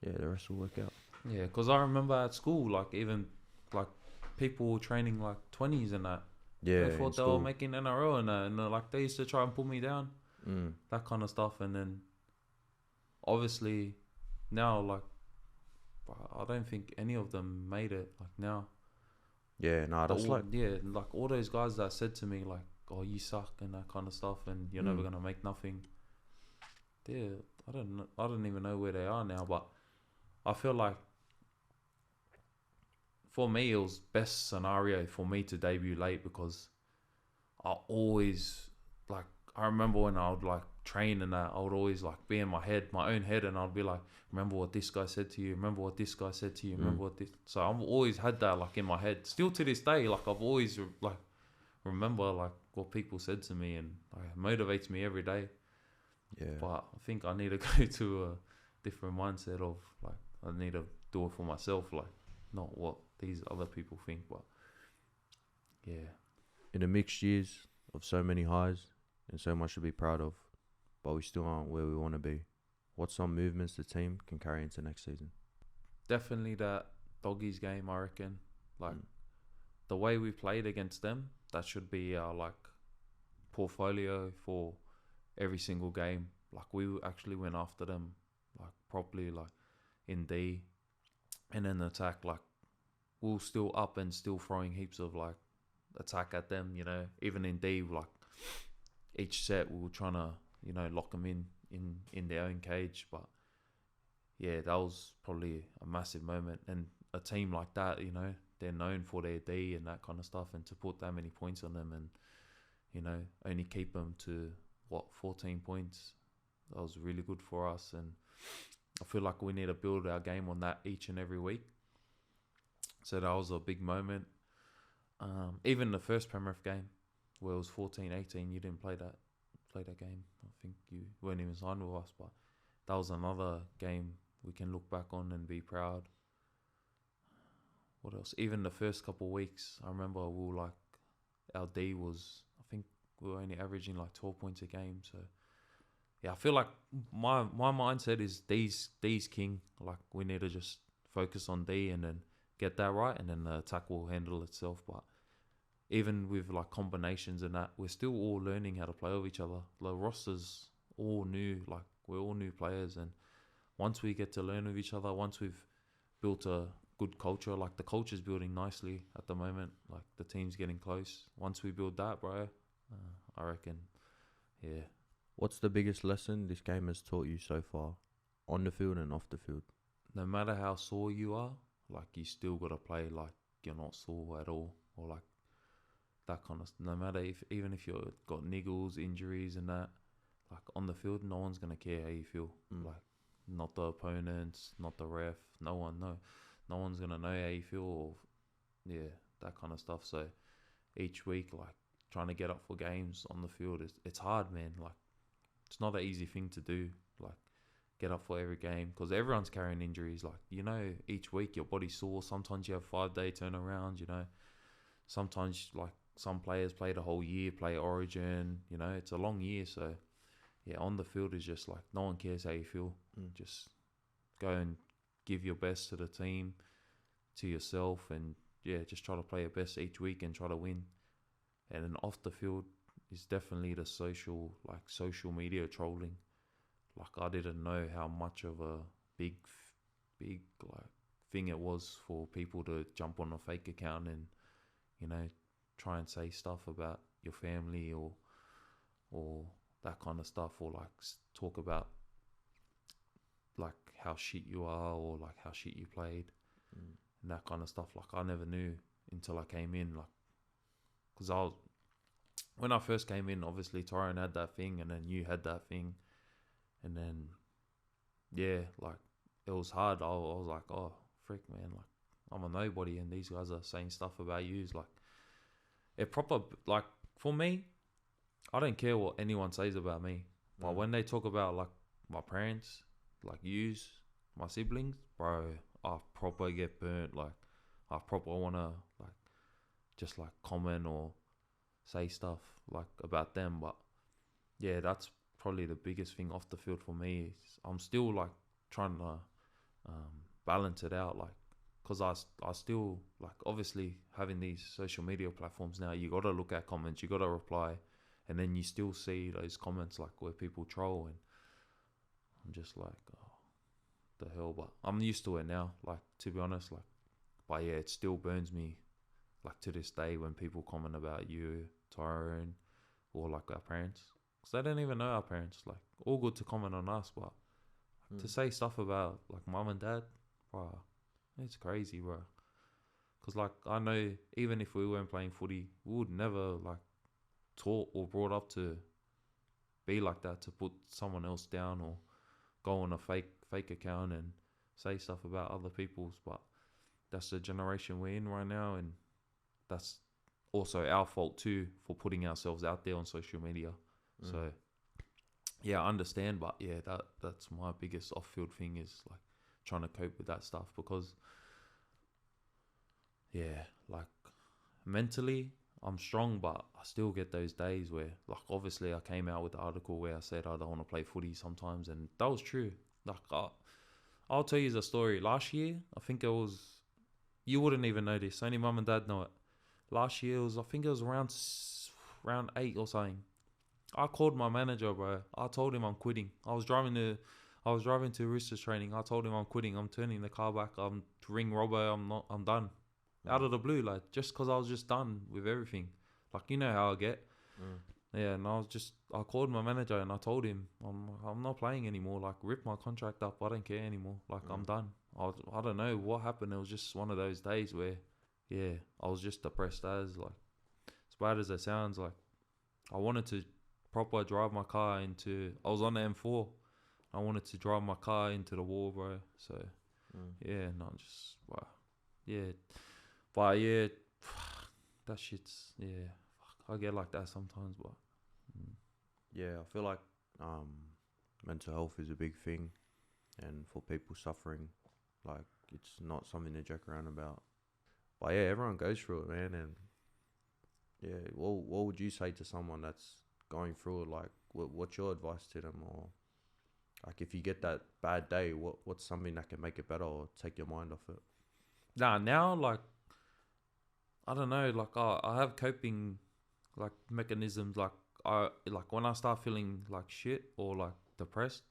yeah, the rest will work out. Yeah, because I remember at school, like, even like people were training like 20s and that. Yeah, they thought they were making NRL and that, and like they used to try and pull me down, that kind of stuff. And then obviously now, like, I don't think any of them made it, like, now. Yeah, nah, that's like all those guys that said to me like, oh, you suck and that kind of stuff, and you're never gonna make nothing. Yeah, I don't even know where they are now. But I feel like for me, it was best scenario for me to debut late, because I always, like, I remember when I would like train and that, I would always like be in my own head, and I'd be like, remember what this guy said to you, remember what this guy said to you, remember what this. So I've always had that like in my head, still to this day. Like, I've always like remember like what people said to me, and like, it motivates me every day. Yeah. But I think I need to go to a different mindset of like, I need to do it for myself, like, not what these other people think. But yeah, in the mixed years of so many highs and so much to be proud of, but we still aren't where we want to be, what's some movements the team can carry into next season? Definitely that doggies game, I reckon. Like, the way we played against them, that should be our like portfolio for every single game. Like, we actually went after them like properly, like in D, and then attack. Like, we were still up and still throwing heaps of like attack at them, you know. Even in D, like each set we were trying to, you know, lock them in their own cage. But yeah, that was probably a massive moment. And a team like that, you know, they're known for their D and that kind of stuff, and to put that many points on them and, you know, only keep them to 14 points, that was really good for us. And I feel like we need to build our game on that each and every week. So that was a big moment. Even the first Penrith game, where it was 14-18, you didn't play that game. I think you weren't even signed with us, but that was another game we can look back on and be proud. What else? Even the first couple of weeks, I remember we were like, our D was, I think we were only averaging like 12 points a game. So yeah, I feel like my mindset is D's king. Like, we need to just focus on D and then get that right, and then the attack will handle itself. But even with like combinations and that, we're still all learning how to play with each other. The rosters all new. Like, we're all new players, and once we get to learn with each other, once we've built a good culture, like the culture's building nicely at the moment, like the team's getting close. Once we build that, bro, I reckon, yeah. What's the biggest lesson this game has taught you so far, on the field and off the field? No matter how sore you are, like you still gotta play like you're not sore at all, or like that kind of. No matter even if you've got niggles, injuries, and that, like on the field, no one's gonna care how you feel. Like not the opponents, not the ref, no one's gonna know how you feel, or that kind of stuff. So each week, like trying to get up for games on the field, it's hard, man. Like it's not an easy thing to do. Like get up for every game, because everyone's carrying injuries. Like, you know, each week your body's sore. Sometimes you have 5-day turnarounds, you know. Sometimes, like, some players play the whole year, play Origin, you know. It's a long year, so, yeah, on the field is just, like, no one cares how you feel. Just go and give your best to the team, to yourself, and, yeah, just try to play your best each week and try to win. And then off the field is definitely the social media trolling. Like, I didn't know how much of a big like thing it was for people to jump on a fake account and, you know, try and say stuff about your family or that kind of stuff, or like talk about like how shit you are, or like how shit you played, and that kind of stuff. Like, I never knew until I came in, like, because when I first came in, obviously Tyrone had that thing, and then you had that thing. And then, yeah, like, it was hard. I was like, oh, frick, man. Like, I'm a nobody, and these guys are saying stuff about you. Like, it proper, like, for me, I don't care what anyone says about me. But when they talk about, like, my parents, like, yous, my siblings, bro, I proper get burnt. Like, I proper want to, like, just, like, comment or say stuff, like, about them. But, yeah, that's probably the biggest thing off the field for me. Is I'm still like trying to balance it out, like, because I still, like, obviously having these social media platforms now, you got to look at comments, you got to reply, and then you still see those comments like where people troll, and I'm just like, oh, the hell. But I'm used to it now, like, to be honest. Like, but yeah, it still burns me, like, to this day when people comment about you, Tyrone, or like our parents. Because they don't even know our parents. Like, all good to comment on us, but to say stuff about, like, mum and dad, bro, it's crazy, bro. Because, like, I know even if we weren't playing footy, we would never, like, taught or brought up to be like that, to put someone else down or go on a fake account and say stuff about other people's. But that's the generation we're in right now, and that's also our fault too for putting ourselves out there on social media. So, yeah, I understand, but yeah, that's my biggest off-field thing, is like trying to cope with that stuff, because, yeah, like, mentally I'm strong, but I still get those days where, like, obviously I came out with the article where I said I don't want to play footy sometimes, and that was true. Like, I'll tell you the story. Last year, I think it was, you wouldn't even know this, only mum and dad know it. Last year, I think it was around round 8 or something. I called my manager, bro. I told him I'm quitting. I was driving to Roosters training. I told him I'm quitting. I'm turning the car back. I'm to ring Robbo. I'm done. Out of the blue, like, just because I was just done with everything. Like, you know how I get. Yeah, and I called my manager and I told him I'm not playing anymore. Like, rip my contract up. I don't care anymore. Like, I'm done. I don't know what happened. It was just one of those days where, yeah, I was just depressed as, like, as bad as it sounds, like, I wanted to proper drive my car into, I was on the M4. I wanted to drive my car into the wall, bro. So, yeah, no, just, wow. Yeah. But, yeah, that shit's, yeah, fuck, I get like that sometimes, but. Yeah, I feel like mental health is a big thing, and for people suffering, like, it's not something to joke around about. But, yeah, everyone goes through it, man, and, yeah, what would you say to someone that's going through it? Like, what's your advice to them? Or, like, if you get that bad day, what's something that can make it better or take your mind off it? Now, like, I don't know, like, I have coping, like, mechanisms. Like, when I start feeling like shit or like depressed,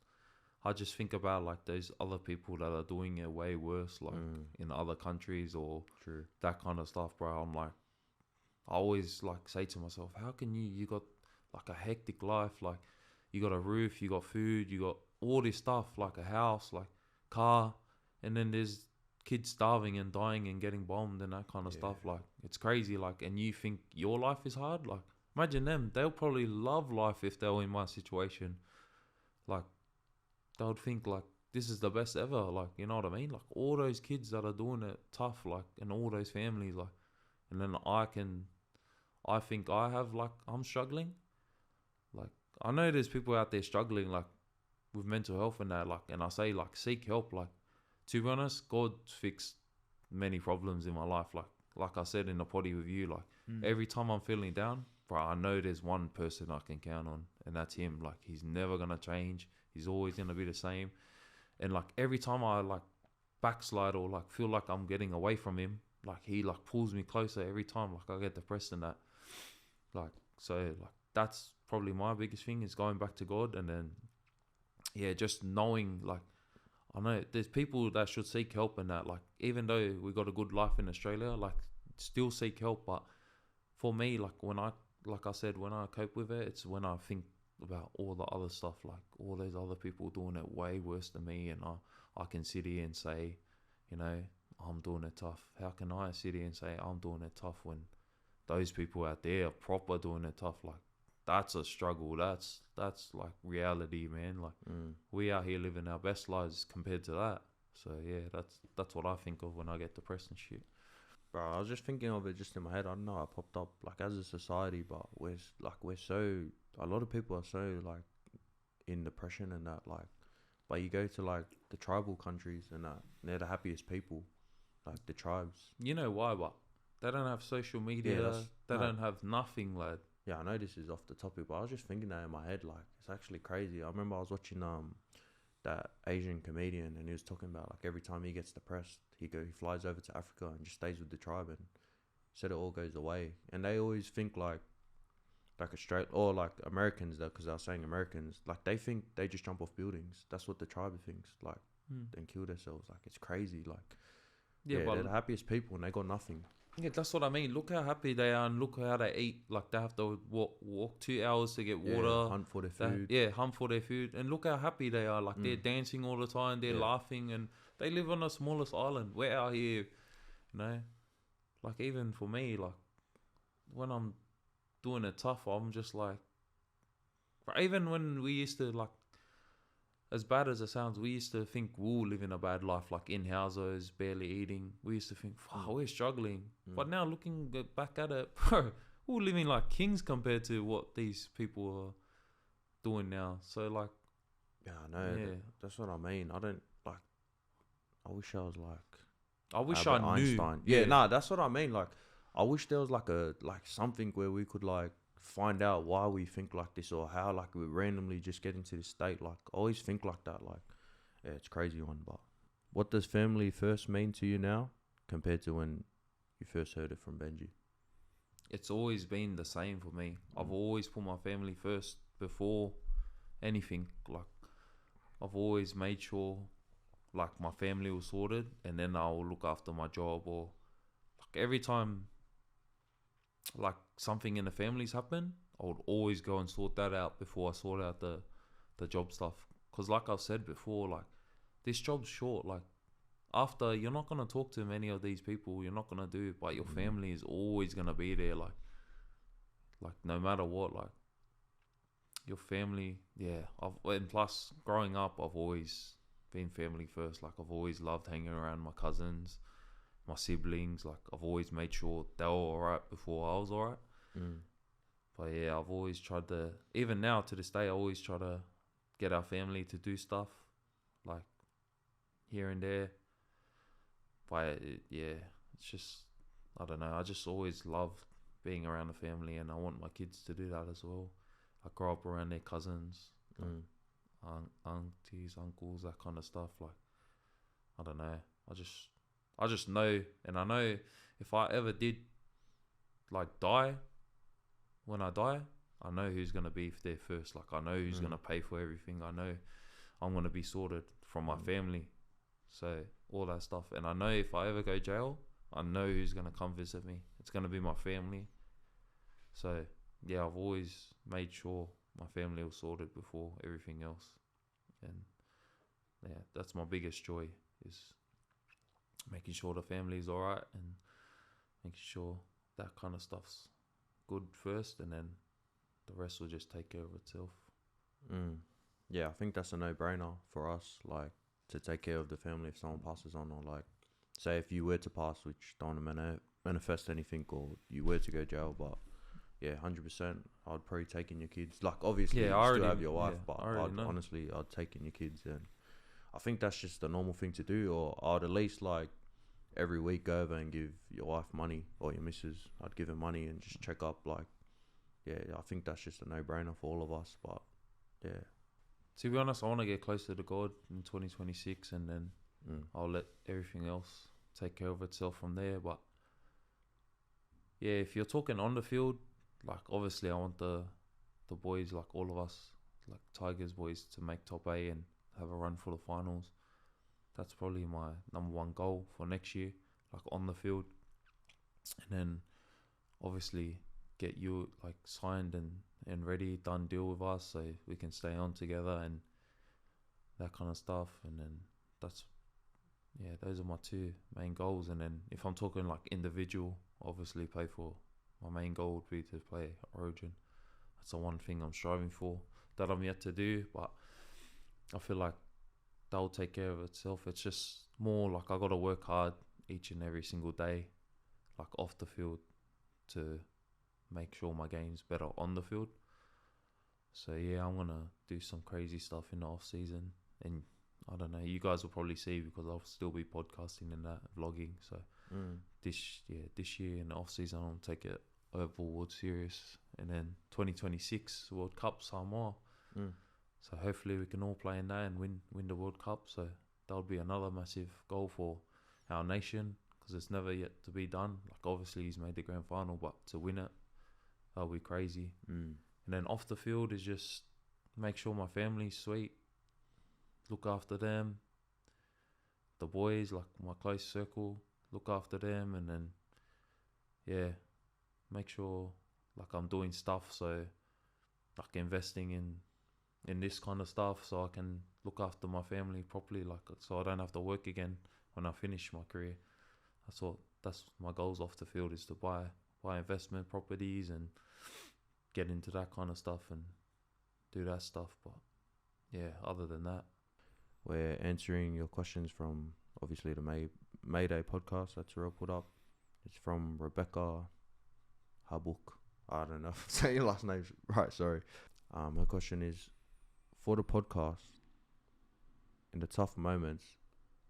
I just think about like those other people that are doing it way worse, like in other countries or True. that kind of stuff, bro. I'm like, I always like say to myself, how can you got like a hectic life, like you got a roof, you got food, you got all this stuff, like a house, like car, and then there's kids starving and dying and getting bombed and that kind of stuff. Like it's crazy, like, and you think your life is hard. Like imagine them, they'll probably love life if they were in my situation. Like they would think like this is the best ever, like, you know what I mean? Like all those kids that are doing it tough, like, and all those families, like, and then I think I have, like, I'm struggling. Like I know there's people out there struggling, like with mental health and that, like, and I say like seek help. Like to be honest, God fixed many problems in my life. Like I said in the potty with you, like every time I'm feeling down, bro, I know there's one person I can count on, and that's him. Like he's never gonna change. He's always gonna be the same. And like every time I like backslide or like feel like I'm getting away from him, like he like pulls me closer every time. Like I get depressed and that. Like so, like that's probably my biggest thing is going back to God, and then just knowing, like, I know there's people that should seek help and that, like, even though we got a good life in Australia, like, still seek help. But for me, like, like I said, when I cope with it, it's when I think about all the other stuff, like all those other people doing it way worse than me, and I can sit here and say, you know, I'm doing it tough. How can I sit here and say I'm doing it tough when those people out there are proper doing it tough? Like, that's a struggle. That's like reality, man. Like we out here living our best lives compared to that. So yeah, that's what I think of when I get depressed and shit. Bro, I was just thinking of it just in my head. I don't know, I popped up like as a society, but we're so, a lot of people are so like in depression and that, like, but you go to like the tribal countries and that, and they're the happiest people, like the tribes. You know why? But they don't have social media. They don't have nothing, lad. Yeah, I know this is off the topic, but I was just thinking that in my head, like, it's actually crazy. I remember I was watching that Asian comedian, and he was talking about like every time he gets depressed, he flies over to Africa and just stays with the tribe, and said it all goes away. And they always think like Australia or like Americans, though, because I was saying Americans, like they think they just jump off buildings. That's what the tribe thinks, like, then kill themselves. Like it's crazy. Like yeah, they're the happiest people and they got nothing. Yeah, that's what I mean. Look how happy they are, and look how they eat. Like they have to walk 2 hours to get water. Hunt for their food. Hunt for their food. And look how happy they are. Like they're dancing all the time. They're laughing, and they live on the smallest island. We're out here, you know. Like even for me, like when I'm doing it tough, I'm just like. But even when we used to like, as bad as it sounds, we used to think we'll living a bad life, like in houses, barely eating. We used to think, wow, we're struggling. But now looking back at it, bro, we're living like kings compared to what these people are doing now. So like, yeah, I know. Yeah. That's what I mean. I don't like. I wish I was like. I wish Albert I knew. Einstein. Yeah, nah, that's what I mean. Like, I wish there was like something where we could like find out why we think like this, or how like we randomly just get into this state. Like I always think like that. Like yeah, it's crazy one. But what does family first mean to you now compared to when you first heard it from Benji? It's always been the same for me. I've always put my family first before anything. Like I've always made sure like my family was sorted, and then I'll look after my job, or like every time like something in the families happen, I would always go and sort that out before I sort out the job stuff. Because like I've said before, like this job's short. Like after, you're not going to talk to many of these people, you're not going to do it, but your family is always going to be there. Like no matter what, like your family, and plus growing up, I've always been family first. Like I've always loved hanging around my cousins, my siblings. Like I've always made sure they were alright before I was alright. But yeah, I've always tried to, even now to this day, I always try to get our family to do stuff like here and there. But it's just, I don't know, I just always love being around the family, and I want my kids to do that as well. I grow up around their cousins, aunties, uncles, that kind of stuff. Like I don't know, I just know, and I know if I ever did like die, when I die, I know who's gonna be there first. Like I know who's gonna pay for everything. I I'm going to be sorted from my family. So all that stuff. And I know if I ever go jail, I know who's going to come visit me. It's going to be my family. So yeah, I've always made sure my family was sorted before everything else. And yeah, that's my biggest joy, is making sure the family is alright and making sure that kind of stuff's good first, and then the rest will just take care of itself. Yeah, I think that's a no-brainer for us, like, to take care of the family if someone passes on, or like, say if you were to pass, which don't want to manifest anything, or you were to go jail, but yeah, 100%, I'd probably take in your kids. Like, obviously, you still have your wife, but I'd take in your kids, and I think that's just the normal thing to do. Or I'd at least, like, every week go over and give your wife money, or your missus, I'd give her money and just check up. Like, yeah, I think that's just a no-brainer for all of us. But yeah, to be honest, I want to get closer to God in 2026, and then I'll let everything else take care of itself from there. But yeah, if you're talking on the field, like, obviously I want the boys, like all of us, like Tigers boys, to make top A and have a run for the finals. That's probably my number one goal for next year, like on the field. And then obviously get you like signed and ready, done deal with us, so we can stay on together and that kind of stuff. And then those are my two main goals. And then if I'm talking like individual, obviously play for, my main goal would be to play Origin. That's the one thing I'm striving for that I'm yet to do, but I feel like that'll take care of itself. It's just more like I got to work hard each and every single day, like off the field, to make sure my game's better on the field. So yeah, I'm going to do some crazy stuff in the off season, and I don't know, you guys will probably see, because I'll still be podcasting and that, vlogging. So this year in the off season, I'll take it overboard serious, and then 2026 World Cup Samoa. So hopefully we can all play in that and win the World Cup. So that'll be another massive goal for our nation, because it's never yet to be done. Like, obviously he's made the grand final, but to win it, that'll be crazy. And then off the field is just make sure my family's sweet, look after them, the boys, like my close circle, look after them, and then yeah, make sure like I'm doing stuff, so like investing in this kind of stuff, so I can look after my family properly, like, so I don't have to work again when I finish my career. That's my goals off the field, is to buy investment properties and get into that kind of stuff and do that stuff. But yeah, other than that, we're answering your questions from obviously the Mayday Podcast that Terrell put up. It's from Rebecca Habuk. I don't know if I'm saying your last name right, sorry. Her question is, for the podcast, in the tough moments,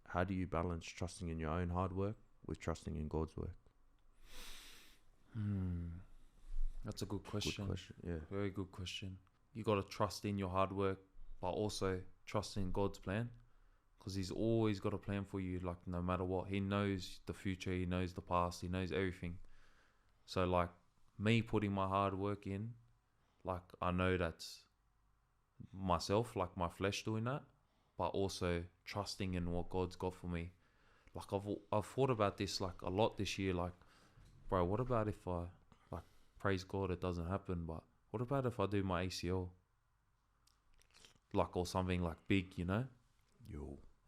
how do you balance trusting in your own hard work with trusting in God's work? That's a good question. Good question, yeah. Very good question. You got to trust in your hard work, but also trust in God's plan, because he's always got a plan for you, like, no matter what. He knows the future, he knows the past, he knows everything. So like me putting my hard work in, like, I know that's myself, like my flesh doing that, but also trusting in what God's got for me. Like, I've thought about this like a lot this year, like, bro, what about if I, like, praise God it doesn't happen, but what about if I do my ACL, like, or something like big, you know?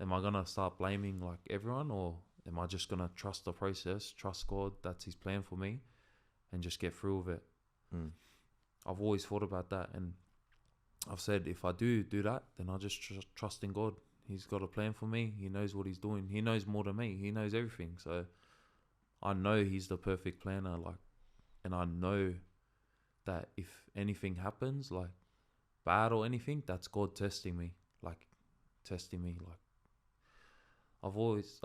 Am I gonna start blaming like everyone, or am I just gonna trust the process, trust God, that's his plan for me, and just get through with it? I've always thought about that, and I've said if I do that, then I just trust in God. He's got a plan for me. He knows what he's doing. He knows more than me. He knows everything. So I know he's the perfect planner, like, and I know that if anything happens, like bad or anything, that's God testing me. Like I've always,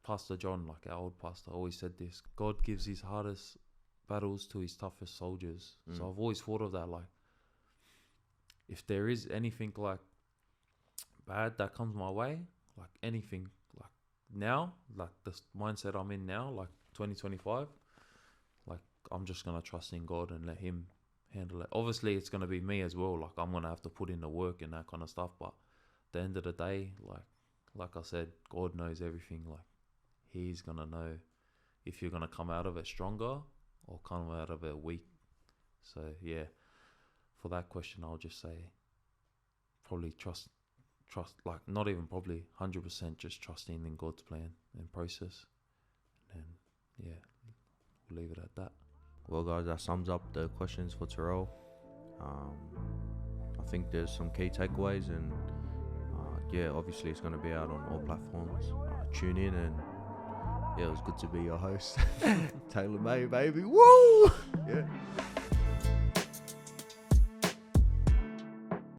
Pastor John, like our old pastor, always said this: God gives his hardest battles to his toughest soldiers. So I've always thought of that, like, if there is anything like bad that comes my way, like anything, like now, like the mindset I'm in now, like 2025, like I'm just gonna trust in God and let him handle it. Obviously, it's gonna be me as well. Like I'm gonna have to put in the work and that kind of stuff. But at the end of the day, like I said, God knows everything. Like He's gonna know if you're gonna come out of it stronger or come out of it weak. So yeah, for that question, I'll just say probably trust. Like not even probably 100%, just trusting in God's plan and process. And yeah, we'll leave it at that. Well, guys, that sums up the questions for Terrell. I think there's some key takeaways, and yeah, obviously it's going to be out on all platforms. Tune in, and yeah, it was good to be your host. Terrell May, baby. Woo! Yeah.